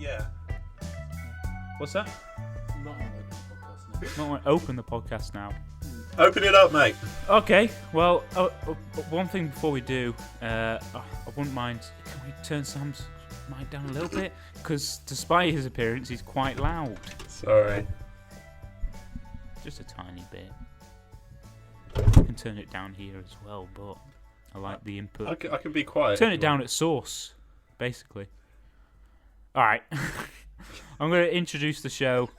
Yeah. What's that? Not on the podcast now. Not want to open the podcast now. Open it up, mate. Okay, well, one thing before we do, I wouldn't mind. Can we turn Sam's mic down a little bit? Because despite his appearance, he's quite loud. Sorry. Just a tiny bit. I can turn it down here as well, but I like the input. I can be quiet. Turn it down at source, basically. All right. I'm going to introduce the show.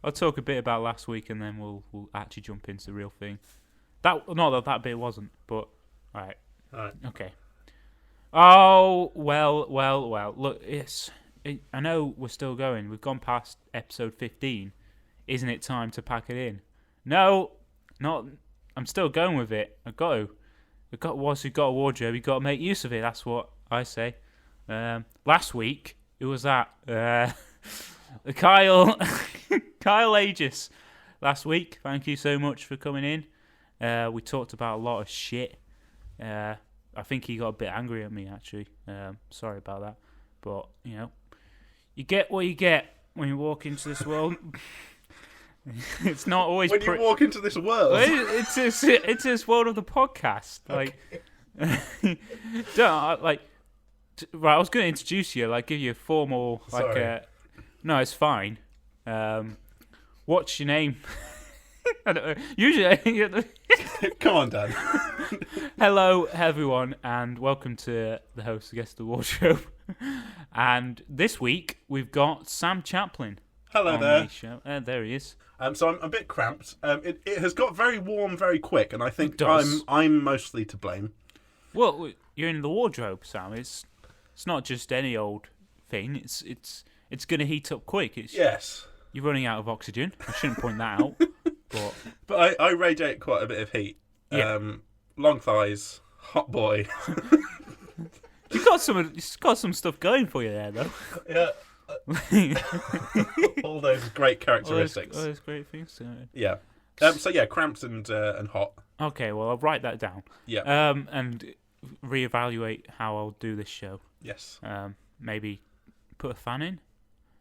I'll talk a bit about last week, and then we'll actually jump into the real thing. That bit wasn't, but all right. Okay. Oh well. Look, I know we're still going. We've gone past episode 15. Isn't it time to pack it in? No, not. I'm still going with it. Once you've got a wardrobe, you've got to make use of it. That's what I say. Last week it was that Kyle Aegis. Last week, thank you so much for coming in. We talked about a lot of shit. I think he got a bit angry at me actually. Sorry about that, but you get what you get when you walk into this world. It's not always when you walk into this world. It's this world of the podcast. Like, okay. Right. I was going to introduce you, give you a formal, Sorry. No, it's fine. What's your name? I don't know. Usually, Come on, Dan. Hello, everyone, and welcome to the host, Guest the Wardrobe. And this week we've got Sam Chaplin. Hello on there. The show. There he is. So I'm a bit cramped. It has got very warm very quick, and I think It does. I'm mostly to blame. Well, you're in the wardrobe, Sam. It's not just any old thing. It's going to heat up quick. Yes. You're running out of oxygen. I shouldn't point that out. But I radiate quite a bit of heat. Yeah. Long thighs, hot boy. You've got some stuff going for you there, though. Yeah. All those great characteristics. All those great things. Yeah. Cramped and hot. Okay, well, I'll write that down. Yeah. And reevaluate how I'll do this show. Yes. Maybe put a fan in.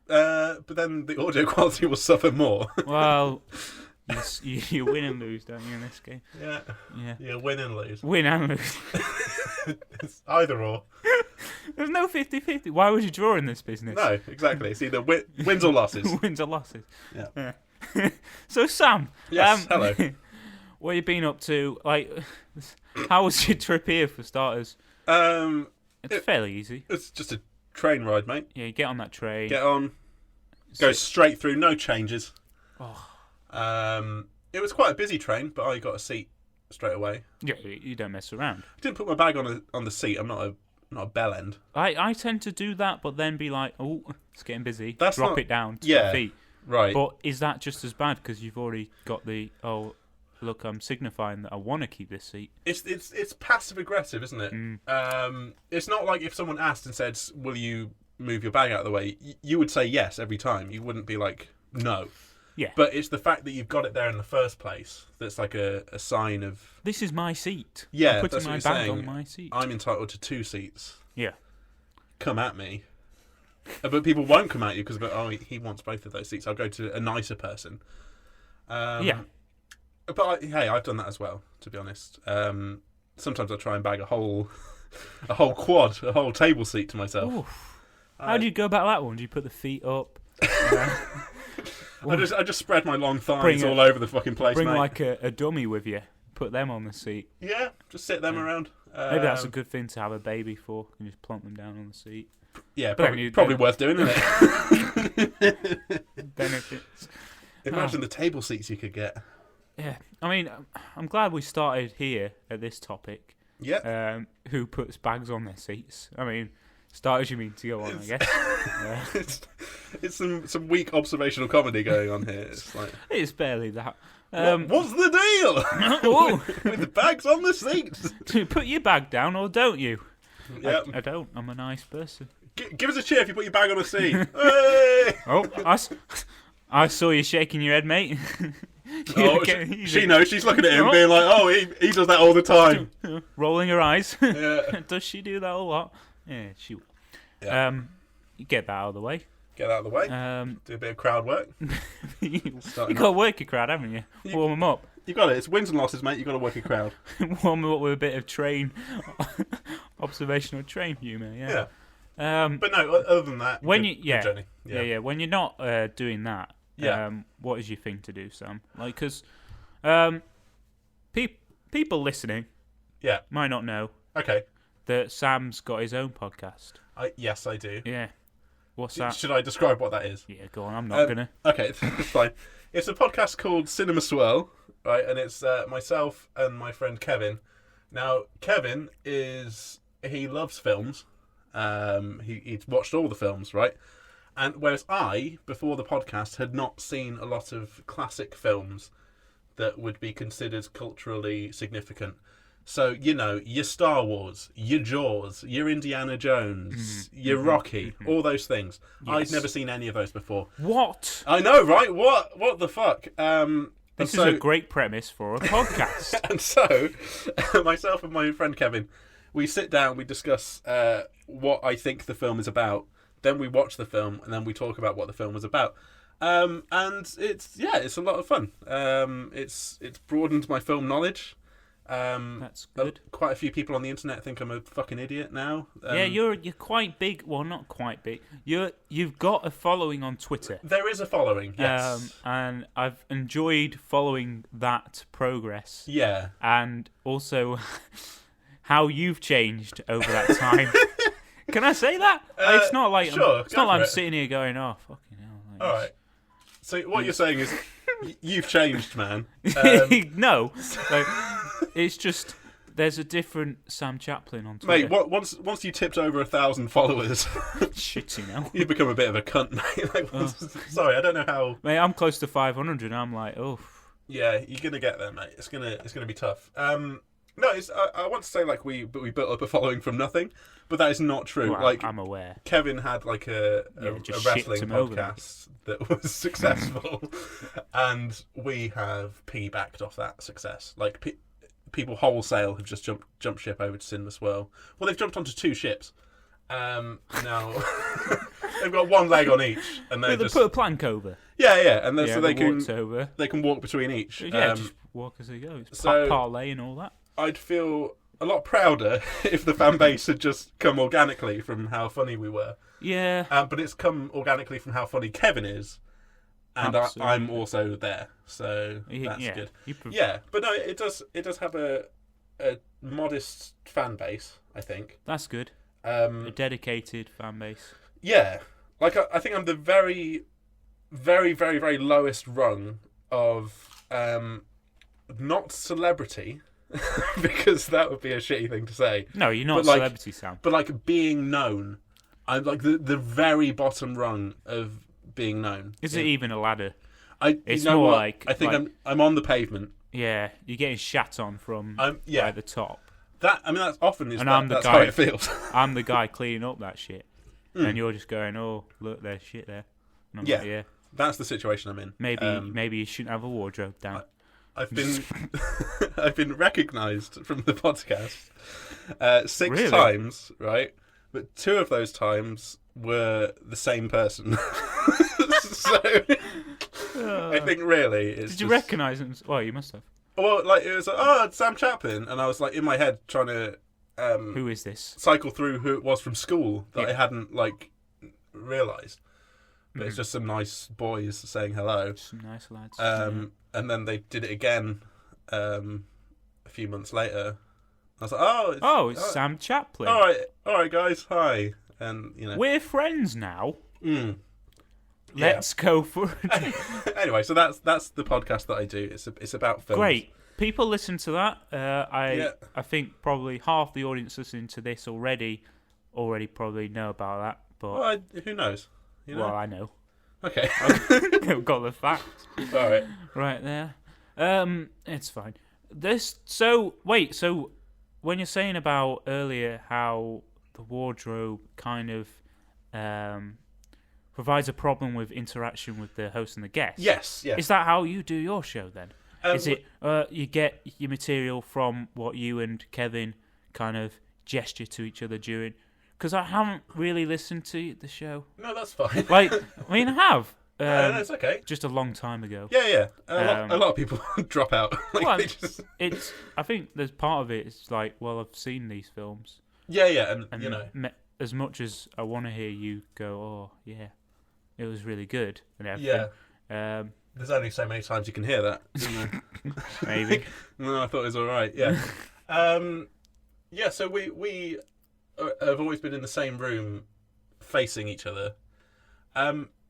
But then the audio quality will suffer more. Well, you win and lose, don't you, in this game? Yeah. Yeah. Yeah, win and lose. Win and lose. It's either or. There's no 50-50. Why would you draw in this business? No, exactly. It's either wins or losses. Wins or losses. Yeah. So, Sam. Yes, hello. What have you been up to? How was your trip here, for starters? It's fairly easy. It's just a train ride, mate. Yeah, you get on that train. Get on. Go straight through, no changes. Oh. It was quite a busy train, but I got a seat straight away. Yeah, you don't mess around. I didn't put my bag on the seat. I'm not a bell end. I tend to do that, but then be like, oh, it's getting busy. Drop it down to your your feet. Right. But is that just as bad because you've already got look, I'm signifying that I want to keep this seat. It's passive aggressive, isn't it? Mm. It's not like if someone asked and said, "Will you move your bag out of the way?" You would say yes every time. You wouldn't be like no. Yeah. But it's the fact that you've got it there in the first place that's like a sign of This is my seat. Yeah, I'm putting that's what my you're bag saying. on my seat. I'm entitled to 2 seats. Yeah. Come at me. But people won't come at you because he wants both of those seats. I'll go to a nicer person. Yeah. But I've done that as well, to be honest. Sometimes I try and bag a whole quad, a whole table seat to myself. Oof. How do you go about that one? Do you put the feet up? I just spread my long thighs all over the fucking place, Bring mate. like a dummy with you. Put them on the seat. Yeah, just sit them around. Maybe that's a good thing to have a baby for. You can just plonk them down on the seat. Yeah, probably worth doing, isn't it? Benefits. Imagine the table seats you could get. Yeah, I mean, I'm glad we started here at this topic. Yeah. Who puts bags on their seats? I mean, starters you mean to go on, I guess. Yeah. It's some weak observational comedy going on here. It's like it's barely that. What's the deal? With the bags on the seats. Do you put your bag down or don't you? Yeah. I don't. I'm a nice person. Give us a cheer if you put your bag on a seat. Hey! Oh, I saw you shaking your head, mate. She knows. She's looking at him, being like, "Oh, he does that all the time." Rolling her eyes. Yeah. Does she do that a lot? Yeah, she will. Yeah. You get that out of the way. Get out of the way. Do a bit of crowd work. you got to work your crowd, haven't you? Warm them up. You got it. It's wins and losses, mate. You got to work your crowd. Warm them up with a bit of observational train humour. Yeah. But no, other than that, when good journey. Yeah. When you're not doing that, what is your thing to do, Sam? Like, because people listening, might not know. Okay. That Sam's got his own podcast. Yes, I do. Yeah. What's that? Should I describe what that is? Yeah, go on. I'm not gonna. Okay, it's fine. It's a podcast called Cinema Swirl, right? And it's myself and my friend Kevin. Now, Kevin he loves films. He's watched all the films, right? And whereas I, before the podcast, had not seen a lot of classic films that would be considered culturally significant. So, your Star Wars, your Jaws, your Indiana Jones, your Rocky, all those things. Yes. I'd never seen any of those before. What? I know, right? What the fuck? This is a great premise for a podcast. And so, myself and my friend Kevin, we sit down, we discuss what I think the film is about, then we watch the film, and then we talk about what the film was about. And it's a lot of fun. It's broadened my film knowledge. That's good. Quite a few people on the internet think I'm a fucking idiot now. Yeah, you're quite big. Well, not quite big. You've got a following on Twitter. There is a following, yes. And I've enjoyed following that progress. Yeah. And also how you've changed over that time. Can I say that? It's not like I'm sitting here going, "Oh, fucking hell." Like, all right. So what you're saying is you've changed, man. No. It's just there's a different Sam Chaplin on Twitter. Mate, once you tipped over 1,000 followers, shitty now. You've become a bit of a cunt, mate. Sorry, I don't know how. Mate, I'm close to 500, and I'm like, oh. Yeah, you're gonna get there, mate. It's gonna be tough. No, I want to say we built up a following from nothing, but that is not true. Well, I'm aware. Kevin had a wrestling podcast that was successful, and we have piggybacked off that success. People wholesale have just jumped ship over to Cinema Swirl. Well, they've jumped onto 2 ships. Now they've got one leg on each, and they put a plank over. Yeah, and so they can walk between each. Yeah, just walk as they go. Parlay and all that. I'd feel a lot prouder if the fan base had just come organically from how funny we were. Yeah. But it's come organically from how funny Kevin is, and I'm also there, so that's good. Yeah, but no, it does have a modest fan base, I think. That's good. A dedicated fan base. Yeah, I think I'm the very, very, very, very lowest rung of not celebrity. Because that would be a shitty thing to say. No, you're not celebrity, Sam. But being known, I'm the very bottom rung of being known. Is it even a ladder? It's more like I think I'm on the pavement. Yeah, you're getting shat on from the top. That's often that's how it feels. I'm the guy cleaning up that shit, and you're just going, "Oh, look, there's shit there." And I'm like, yeah, that's the situation I'm in. Maybe you shouldn't have a wardrobe down. I've been recognised from the podcast 6 times, right? But 2 of those times were the same person. So I think really it's. Did you recognise him? Well, you must have. Well, it was it's Sam Chaplin, and I was in my head trying to. Who is this? Cycle through who it was from school that I hadn't realised. But it's just some nice boys saying hello. Some nice lads. And then they did it again a few months later. I was like, it's Sam Chaplin. All right, guys, hi. And we're friends now. Let's go for it. Anyway, so that's the podcast that I do. It's about films. Great. People listen to that. I think probably half the audience listening to this already probably know about that. But who knows? Well, I know. Okay. I've got the facts. All right. Right there. It's fine. So when you're saying about earlier how the wardrobe kind of provides a problem with interaction with the host and the guest. Yes. Is that how you do your show then? Is it you get your material from what you and Kevin kind of gesture to each other during? because I haven't really listened to the show. No, that's fine. Like, I mean, I have. No, it's okay. Just a long time ago. Yeah. A lot of people drop out. Like, Well, they just... it's. I think there's part of it. It's like, well, I've seen these films. Yeah, and you know, as much as I want to hear you go, oh yeah, it was really good and everything. Yeah. There's only so many times you can hear that. Maybe. No, I thought it was all right. Yeah. Yeah. So we have always been in the same room, facing each other.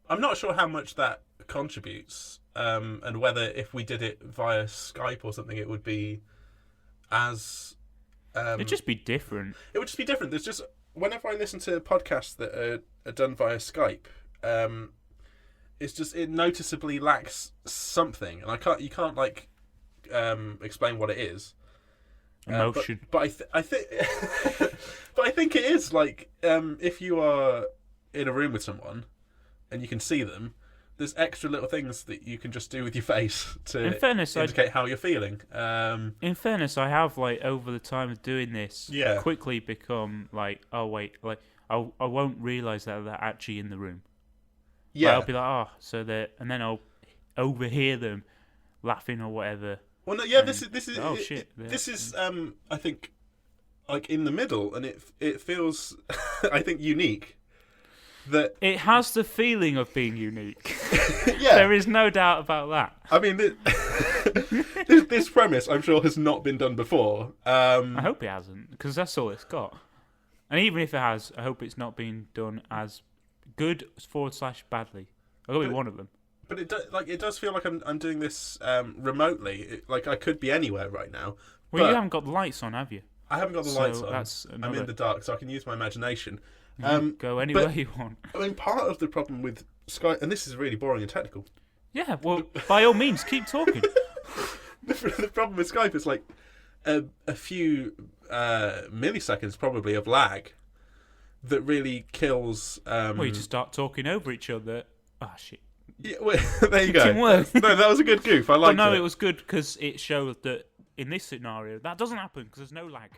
I'm not sure how much that contributes, and whether if we did it via Skype or something, it would be as. It'd just be different. It would just be different. There's just whenever I listen to podcasts that are done via Skype, it noticeably lacks something, and you can't like explain what it is. Emotion. But I think but I think it is like if you are in a room with someone and you can see them, there's extra little things that you can just do with your face to indicate how you're feeling. In fairness, I have like over the time of doing this, Yeah. quickly become like, oh wait, like I won't realise that they're actually in the room. Yeah, Like, I'll be like, oh, so they're, and then I'll overhear them laughing or whatever. well, no, yeah. and- This is oh, shit, This is I think like in the middle, and it feels I think unique. That It has the feeling of being unique. yeah. There is no doubt about that. I mean, this premise, I'm sure, has not been done before. I hope it hasn't, because that's all it's got. And even if it has, I hope it's not being done as good / badly. I hope it's one of them. But it does feel like I'm doing this remotely. Like I could be anywhere right now. Well, but you haven't got the lights on, have you? I haven't got the So lights on. that's I'm another- in the dark, so I can use my imagination. Go anywhere but- you want. I mean, part of the problem with Skype, and this is really boring and technical. Yeah, well, by all means, keep talking. The problem with Skype is like a few milliseconds probably of lag that really kills. Well, you just start talking over each other. Ah, shit. Yeah, well, there you go. Didn't work. No, that was a good goof. I But liked no, it. it was good because it showed that in this scenario, that doesn't happen because there's no lag.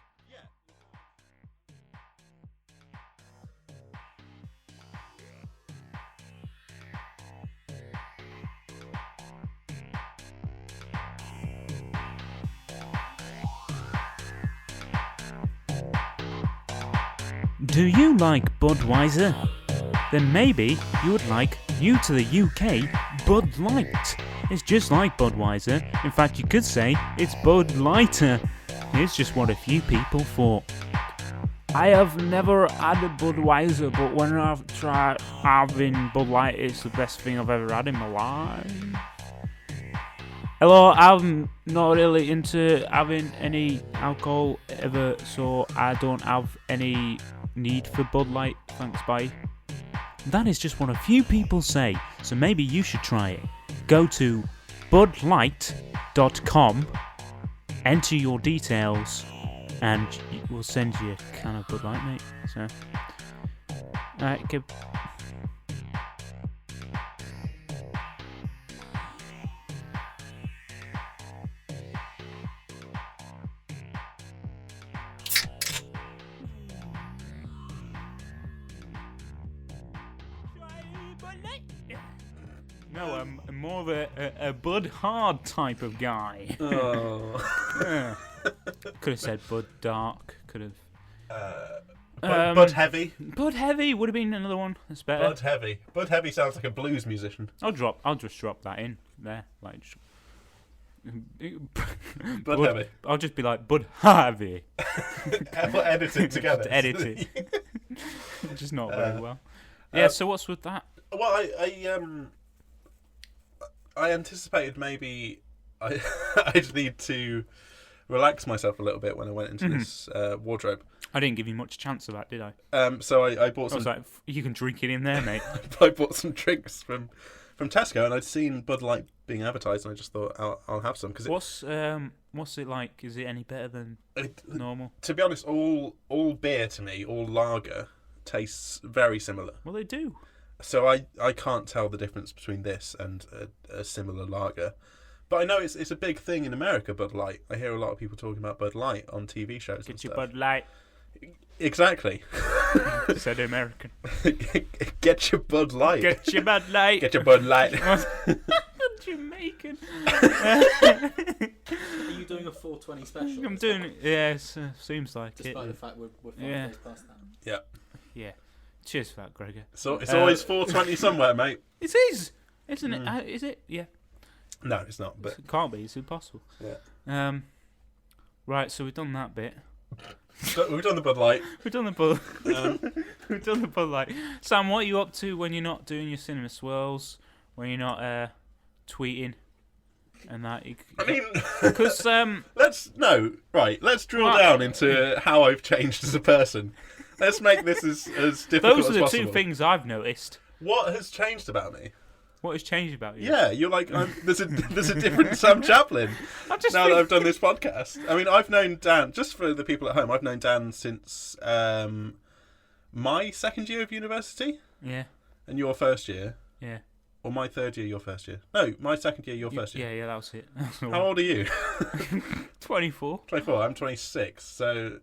Do you like Budweiser? Then maybe you would like new to the UK Bud Light. It's just like Budweiser. In fact, you could say it's Bud Lighter. It's just what a few people thought. I have never had a Budweiser, but when I've tried having Bud Light, it's the best thing I've ever had in my life. Hello, I'm not really into having any alcohol ever, so I don't have any need for Bud Light, thanks, bye. That is just what a few people say, so maybe you should try it. Go to budlight.com, enter your details, and we'll send you a can of Bud Light, mate. So, alright, good. No, I'm more of a Bud Hard type of guy. Oh. Yeah. Could have said Bud Dark. Could have. Bud Heavy. Bud Heavy would have been another one. That's better. Bud Heavy. Bud Heavy sounds like a blues musician. I'll just drop that in there. Like, Bud Heavy. I'll just be like Bud Heavy. We'll edit it together. Just edit it. Just not very well. Yeah. So what's with that? Well, I anticipated maybe I'd need to relax myself a little bit when I went into this wardrobe. I didn't give you much chance of that, did I? So I bought I was some. like, you can drink it in there, mate. I bought some drinks from Tesco, and I'd seen Bud Light being advertised, and I just thought I'll have some because What's it like? Is it any better than normal? to be honest, all beer to me, all lager, tastes very similar. Well, they do. So I can't tell the difference between this and a similar lager. But I know it's a big thing in America, Bud Light. I hear a lot of people talking about Bud Light on TV shows and Get your stuff. Bud Light. Exactly. Said American. Get your Bud Light. Get your Bud Light. Get your Bud Light. Jamaican. Are you doing a 420 special? I'm doing it. Yeah, seems like it. Despite the fact we're 5 Yeah. days past that. Yeah. Cheers for that, Gregor. So it's always 4:20 somewhere, mate. It is, isn't it? Is it? Yeah. No, it's not. But It can't be. It's impossible. yeah, Right. So we've done that bit. we've done the Bud Light. We've done the Bud. We've done the Bud Light. Sam, what are you up to when you're not doing your cinema swirls? When you're not tweeting and that? I mean, Because let's drill down into how I've changed as a person. Let's make this as difficult those as are the possible. two things I've noticed. What has changed about me? What has changed about you? Yeah, you're like there's a different Sam Chaplin I just now think, that I've done this podcast. I mean, I've known Dan, just for the people at home, I've known Dan since my second year of university Yeah. and your first year, Yeah. or my third year, your first year. No, my second year, your first year. Yeah. That was it. How old are you? 24. 24. I'm 26. So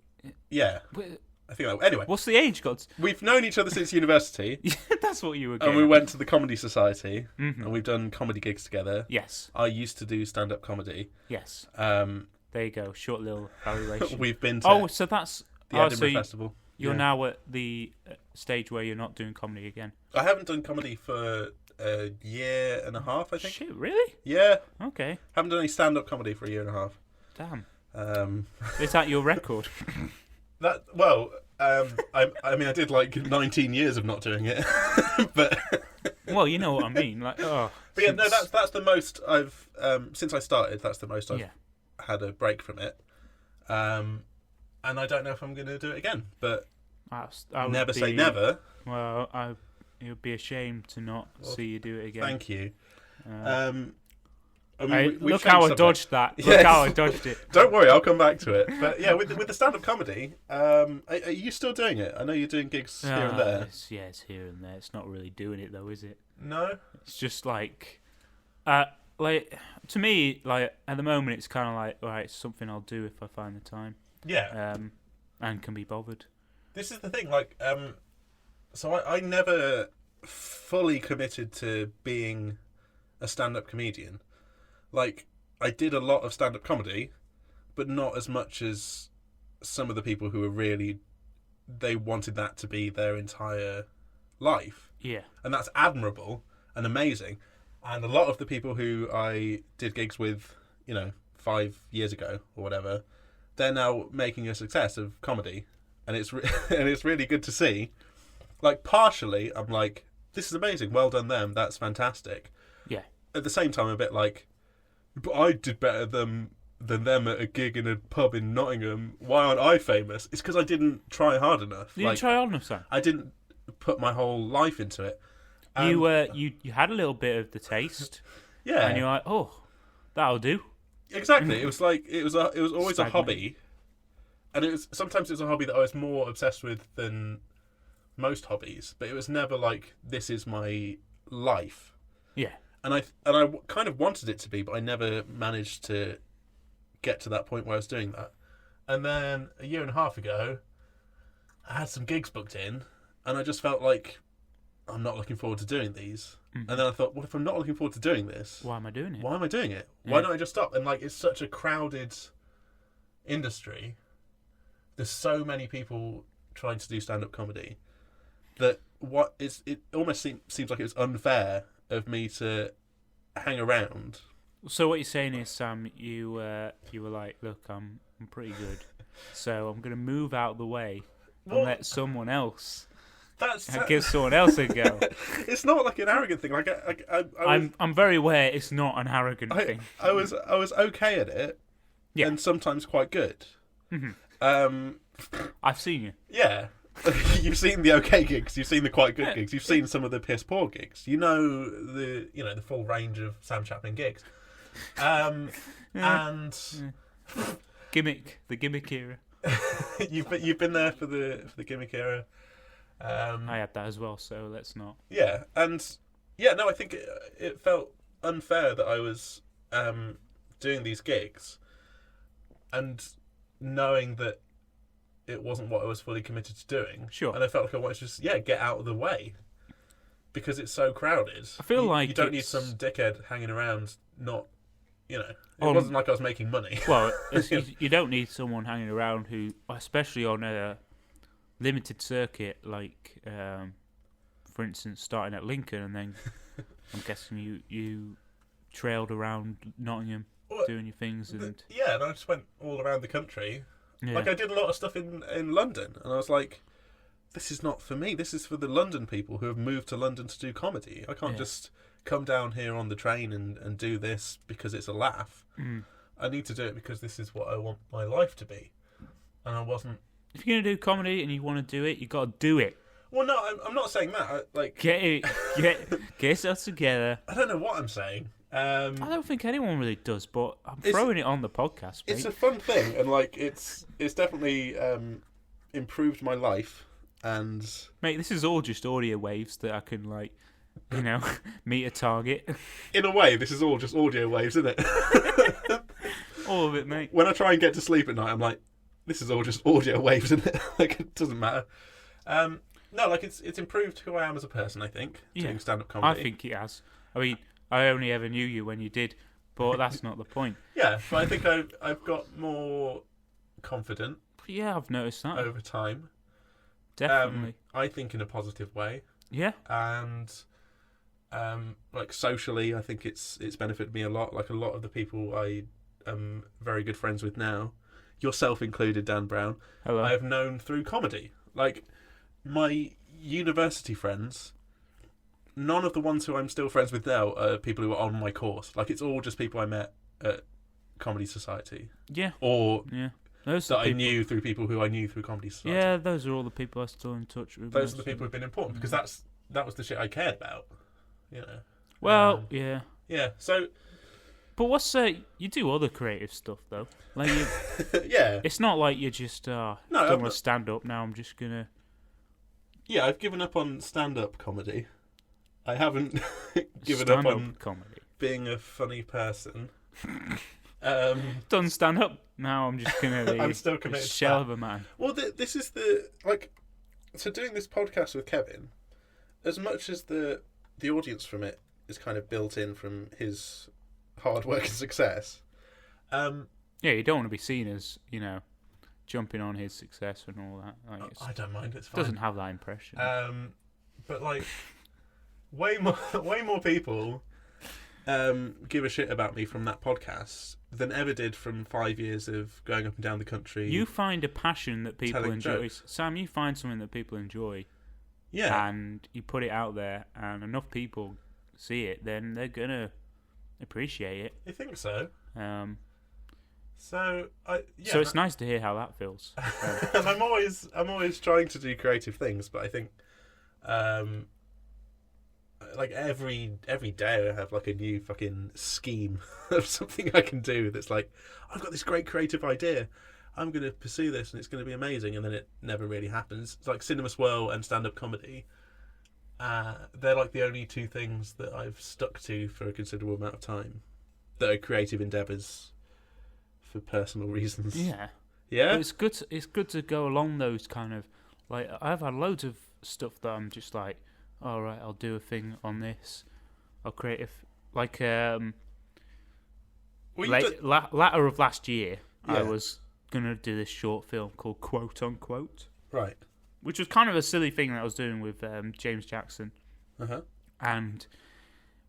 yeah, Wait, I think that. Anyway, what's the age, gods? we've known each other since university, That's what you were and getting. we went to the Comedy Society, Mhm. and we've done comedy gigs together. Yes. I used to do stand-up comedy. Yes. There There you go. Short little evaluation. we've been to Oh, so that's the so Edinburgh Festival. you're Yeah. now at the stage where you're not doing comedy again. I haven't done comedy for a year and a half, I think. Shit, really? Yeah, Okay. haven't done any stand-up comedy for a year and a half. Damn. Um, Is that your record? I mean, I did like 19 years of not doing it, but Well, you know what I mean. Like, oh. but yeah, no, that's the most I've since I started. That's the most I've Yeah. had a break from it, and I don't know if I'm going to do it again. But I would never say be- never. Well, it would be a shame to not see you do it again. Thank you. Uh, I mean, hey, we've look how I changed dodged that. Yes. Look how I dodged it. Don't worry, I'll come back to it. But yeah, with the stand-up comedy, are you still doing it? I know you're doing gigs here and there. It's here and there. It's not really doing it though, is it? No. It's just like to me, like at the moment, it's kind of like, all right, it's something I'll do if I find the time, Yeah. and can be bothered. This is the thing, like, so I never fully committed to being a stand-up comedian. Like, I did a lot of stand-up comedy, but not as much as some of the people who were really, they wanted that to be their entire life. Yeah. And that's admirable and amazing. And a lot of the people who I did gigs with, 5 years ago or whatever, they're now making a success of comedy. And it's and it's really good to see. Like, partially, I'm like, this is amazing. Well done, them. That's fantastic. Yeah. At the same time, I'm a bit like, but I did better than them at a gig in a pub in Nottingham. Why aren't I famous? It's because I didn't try hard enough. You didn't try hard enough, Sam. I didn't put my whole life into it. You had a little bit of the taste, Yeah. and you're like, oh, that'll do. Exactly. It was like it was always Stagnant. a hobby, and sometimes it was a hobby that I was more obsessed with than most hobbies. But it was never like, this is my life. Yeah. And I kind of wanted it to be, but I never managed to get to that point where I was doing that. And then a year and a half ago, I had some gigs booked in, and I just felt like, I'm not looking forward to doing these. Mhm. And then I thought, what if I'm not looking forward to doing this? Why am I doing it? Why am I doing it? Why Yeah. don't I just stop? And like, it's such a crowded industry. There's so many people trying to do stand-up comedy that it almost seems like it's unfair of me to hang around. So what you're saying is, Sam, you were like, look, I'm pretty good, so I'm gonna move out of the way and Well, let someone else That's give someone else a go. it's not like an arrogant thing. Like I'm very aware it's not an arrogant thing. I was okay at it, Yeah. and sometimes quite good. Mhm. I've seen you. Yeah. You've seen the okay gigs, you've seen the quite good gigs, you've seen some of the piss poor gigs. You know the full range of Sam Chaplin gigs. And The gimmick era. you've been there for the gimmick era. I had that as well, so let's not. Yeah, and yeah, no, I think it felt unfair that I was doing these gigs and knowing that it wasn't what I was fully committed to doing. Sure. And I felt like I wanted to just get out of the way because it's so crowded. I feel like you don't need it's- some dickhead hanging around. Not, it On- wasn't like I was making money. Well, you don't need someone hanging around who, especially on a limited circuit, like, for instance, starting at Lincoln, and then I'm guessing you trailed around Nottingham doing your things, and And I just went all around the country. yeah. Like I did a lot of stuff in London, and I was like, this is not for me. This is for the London people who have moved to London to do comedy. I can't just come down here on the train and do this because it's a laugh. I need to do it because this is what I want my life to be. And I wasn't. If you're gonna do comedy and you want to do it, you got to do it. Well, no, I'm not saying that. Get yourself together. I don't know what I'm saying. I don't think anyone really does, but I'm throwing it on the podcast. Mate. It's a fun thing, and like it's definitely improved my life. And Mate, this is all just audio waves that I can meet a target. in a way, this is all just audio waves, isn't it? All of it, mate. When I try and get to sleep at night, I'm like, this is all just audio waves, isn't it? Like it doesn't matter. No, like it's improved who I am as a person. I think doing stand-up comedy. I think it has. I mean, I only ever knew you when you did, but that's not the point. Yeah, but I think I've got more confident Yeah, I've noticed that. over time. Definitely. I think in a positive way, Yeah. and like socially, I think it's benefited me a lot. Like a lot of the people I am very good friends with now, yourself included, Dan Brown, Hello. I have known through comedy. Like my university friends, none of the ones who I'm still friends with now are people who are on my course. Like it's all just people I met at Comedy Society, Yeah. or Yeah. Those that are the I people. knew through people who I knew through Comedy Society. Yeah, those are all the people I'm still in touch with. Those are the people who've been important because that was the shit I cared about. Well, yeah. Yeah. So But you do other creative stuff though. Like you, yeah, it's not like you're just don't I'm want to not- stand up now. I'm just gonna. yeah. I've given up on stand-up comedy. I haven't given stand up on comedy. being a funny person. Done stand up. Now I'm just gonna be I'm still a committed to shell that. of a man. Well, this is so doing this podcast with Kevin, as much as the audience from it is kind of built in from his hard work and success. Yeah, you don't want to be seen as jumping on his success and all that. Like, I don't mind. It's it fine. doesn't have that impression. But like, way more people give a shit about me from that podcast than ever did from 5 years of going up and down the country. You find a passion that people telling enjoy. jokes. Sam, you find something that people enjoy, yeah, and you put it out there, and enough people see it, then they're gonna appreciate it. I think so. So So it's nice to hear how that feels. and I'm always trying to do creative things, but I think like every day I have like a new fucking scheme of something I can do that's like, I've got this great creative idea, I'm going to pursue this and it's going to be amazing, and then it never really happens. It's like Cinema Swirl and stand-up comedy. They're like the only two things that I've stuck to for a considerable amount of time that are creative endeavours for personal reasons. Yeah. Yeah? But it's good to go along those kind of, like, I've had loads of stuff that I'm just like, all right, I'll do a thing on this. I'll create Well, you latter of last year, I Yeah. was gonna do this short film called Quote Unquote, Right. which was kind of a silly thing that I was doing with James Jackson, Uh-huh. and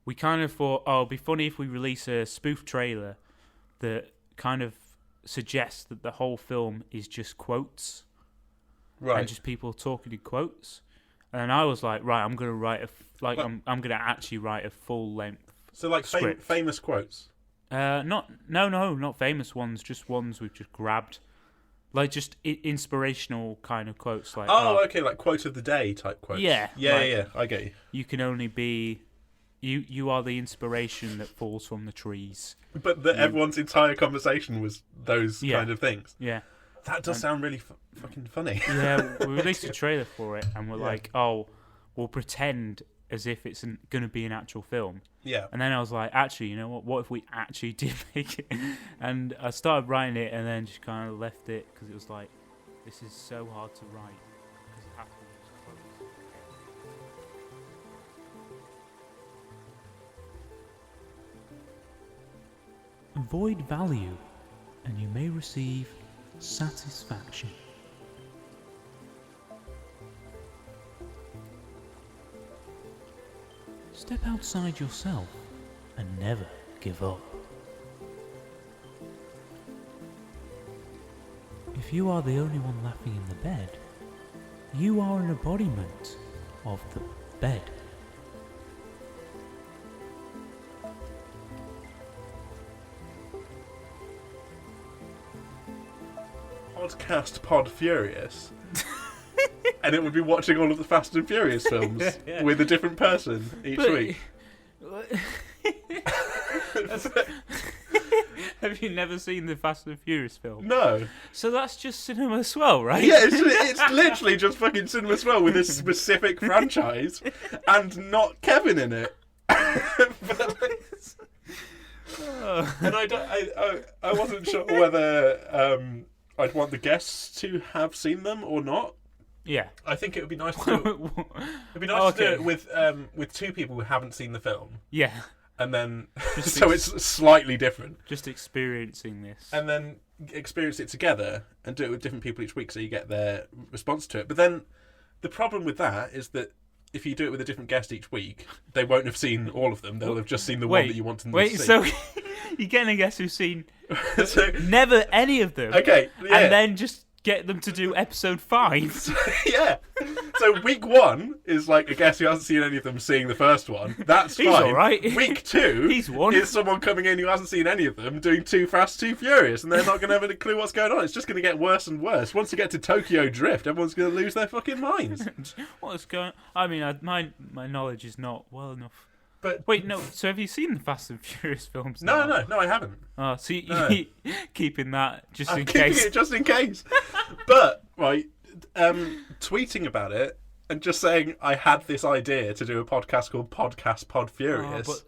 we kind of thought, oh, it'd be funny if we release a spoof trailer that kind of suggests that the whole film is just quotes. Right. And just people talking in quotes. And I was like, right, I'm gonna write I'm gonna actually write a full length. So like script. famous quotes. Not famous ones, just ones we've just grabbed, like just inspirational kind of quotes. Like, Okay, like quote of the day type quotes. Yeah, Yeah, I get you. you can only be, you are the inspiration that falls from the trees. But everyone's entire conversation was those kind of things. Yeah. That does sound really fucking funny. Yeah, we released a trailer for it, and we're Yeah. like, oh, we'll pretend as if it's going to be an actual film. Yeah. And then I was like, actually, you know what? What if we actually did make it? And I started writing it, and then just kind of left it because it was like, This is so hard to write because it has to be close. Avoid value, and you may receive satisfaction. Step outside yourself and never give up. If you are the only one laughing in the bed, you are an embodiment of the bed. Podcast Pod Furious. And it would be watching all of the Fast and Furious films Yeah. with a different person each week. Have you never seen the Fast and Furious film? No. So that's just Cinema Swell, right? Yeah, it's literally just fucking Cinema Swell with this specific franchise and not Kevin in it. And I wasn't sure whether I'd want the guests to have seen them or not. Yeah. I think it would be nice to to do it with two people who haven't seen the film. Yeah. And then so it's slightly different. Just experiencing this. And then experience it together and do it with different people each week so you get their response to it. But then the problem with that is that if you do it with a different guest each week, they won't have seen all of them. They'll have just seen the one that you want them to see. So you're getting a guest who's seen So- never any of them. Okay, yeah. And then just get them to do episode 5. Yeah. So week 1 is like a guest who hasn't seen any of them seeing the first one. That's He's fine. alright. Week 2 He's one. is someone coming in who hasn't seen any of them doing Too Fast, Too Furious, and they're not going to have any clue what's going on. It's just going to get worse and worse. Once you get to Tokyo Drift, everyone's going to lose their fucking minds. What's going? I mean, my knowledge is not well enough. But Wait, no. So have you seen the Fast and Furious films? no, now? I haven't. Oh, so No. keeping that just I'm in keeping case. it just in case. But right, tweeting about it and just saying I had this idea to do a podcast called Podcast Pod Furious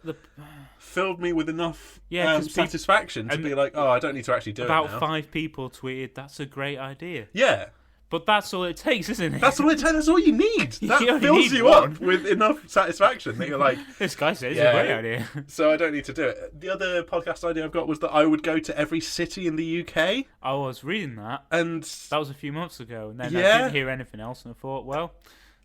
filled me with enough Yeah, 'cause satisfaction to be like, oh, I don't need to actually do it About now. 5 people tweeted, "That's a great idea." Yeah. But that's all it takes, isn't it? That's all that's all you need. That You only fills need you one. up with enough satisfaction that you're like, This guy says Yeah. it's a great idea. so I don't need to do it. The other podcast idea I've got was that I would go to every city in the UK I was reading that. and That was a few months ago, and then I Yeah. didn't hear anything else, and I thought, well,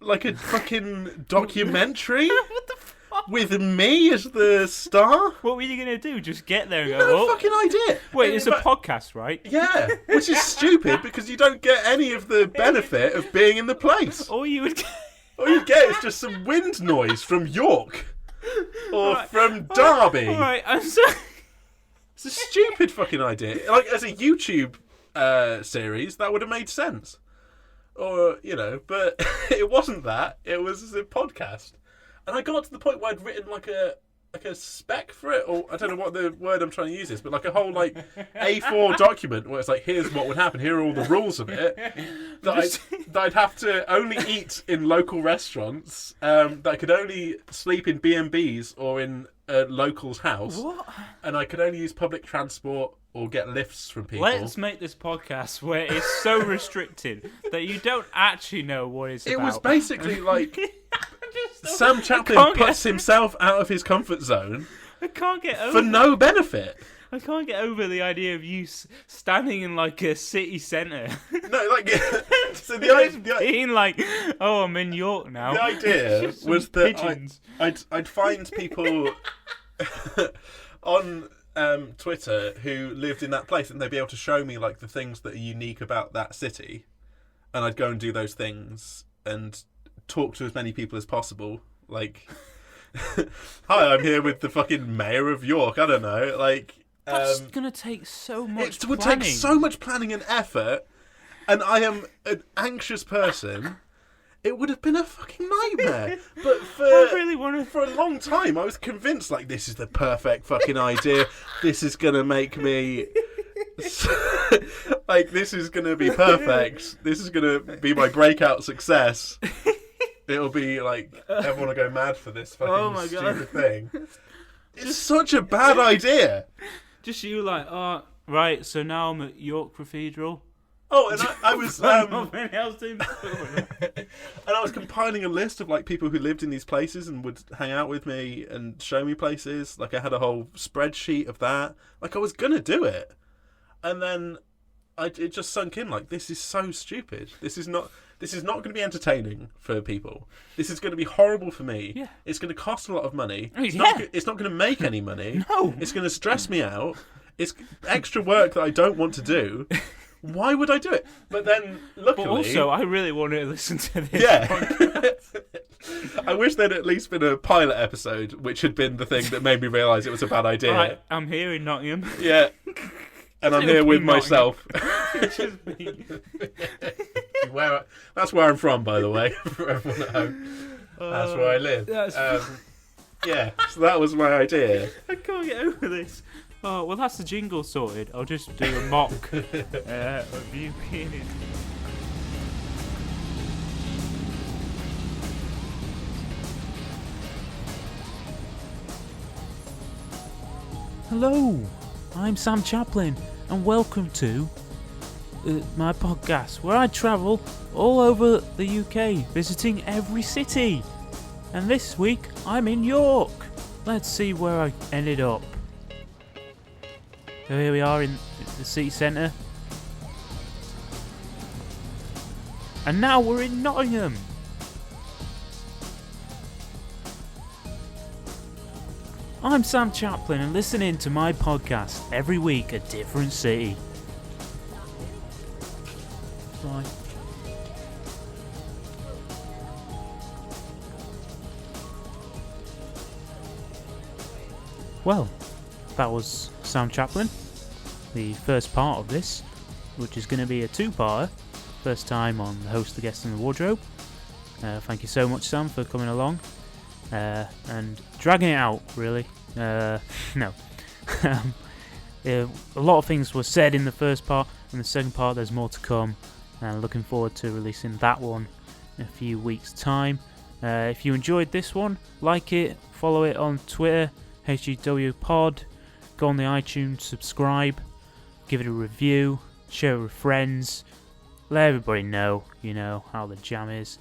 like a fucking documentary what the fuck? with me as the star. What were you gonna do? Just get there and go, No "Oh, fucking idea. wait, it's a But- podcast, right?" Yeah, which is stupid because you don't get any of the benefit of being in the place. All you would. All you get is just some wind noise from York or Right. from Derby. All right, I'm sorry. It's a stupid fucking idea. Like, as a YouTube series, that would have made sense. Or, but it wasn't that. It was a podcast. And I got to the point where I'd written like a spec for it, or I don't know what the word I'm trying to use is, but like a whole like A4 document where it's like, here's what would happen, here are all the rules of it, that I'd have to only eat in local restaurants, that I could only sleep in B&Bs or in a local's house, What? and I could only use public transport or get lifts from people. Let's make this podcast where it's so restricted that you don't actually know what it's It about. was basically like Just- Sam Chaplin can't puts himself out of his comfort zone I can't get over. for no benefit. I can't get over the idea of you standing in like a city centre. No, like so the being like, "Oh, I'm in York now." The idea Just some was that pigeons. I'd find people on Twitter who lived in that place, and they'd be able to show me like the things that are unique about that city, and I'd go and do those things and talk to as many people as possible. Like, hi, I'm here with the fucking mayor of York. I don't know, like. That's gonna take so much. It would planning. take so much planning and effort, and I am an anxious person. It would have been a fucking nightmare. But I really want to. for a long time, I was convinced, like, this is the perfect fucking idea. This is gonna make me... like, this is gonna be perfect. This is gonna be my breakout success. It'll be, like, everyone will go mad for this fucking Oh my God. stupid thing. It's such a bad idea. Just you like, oh, right, so now I'm at York Cathedral. Oh, and I was Nothing else to and I was compiling a list of like people who lived in these places and would hang out with me and show me places. Like I had a whole spreadsheet of that. Like I was gonna do it, and then it just sunk in. Like this is so stupid. This is not going to be entertaining for people. This is going to be horrible for me. Yeah. It's going to cost a lot of money. Yeah. It's not going to make any money. No. It's going to stress me out. It's extra work that I don't want to do. Why would I do it? But then, luckily... But also, I really wanted to listen to this. Yeah. I wish there'd at least been a pilot episode, which had been the thing that made me realise it was a bad idea. Right, I'm here in Nottingham. Yeah. And I'm here with myself. Just me. That's where I'm from, by the way, for everyone at home. That's where I live. Yeah, so that was my idea. I can't get over this. Oh, well, that's the jingle sorted. I'll just do a mock of you being in. Hello, I'm Sam Chaplin, and welcome to my podcast, where I travel all over the UK, visiting every city. And this week, I'm in York. Let's see where I ended up. So here we are in the city centre. And now we're in Nottingham. I'm Sam Chaplin, and listen in to my podcast every week, a different city. Bye. Well, that was Sam Chaplin, the first part of this, which is going to be a two-parter. First time on the Host, the Guest and the Wardrobe. Thank you so much, Sam, for coming along and dragging it out, really. No. A lot of things were said in the first part. In the second part, there's more to come. Looking forward to releasing that one in a few weeks' time. If you enjoyed this one, like it, follow it on Twitter, HGWPod. Go on the iTunes, subscribe, give it a review, share it with friends, let everybody know, how the jam is.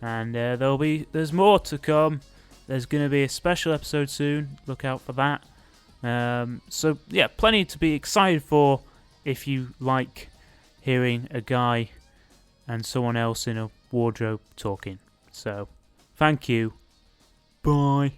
And there's more to come. There's going to be a special episode soon. Look out for that. So yeah, plenty to be excited for if you like hearing a guy and someone else in a wardrobe talking. So, thank you. Bye.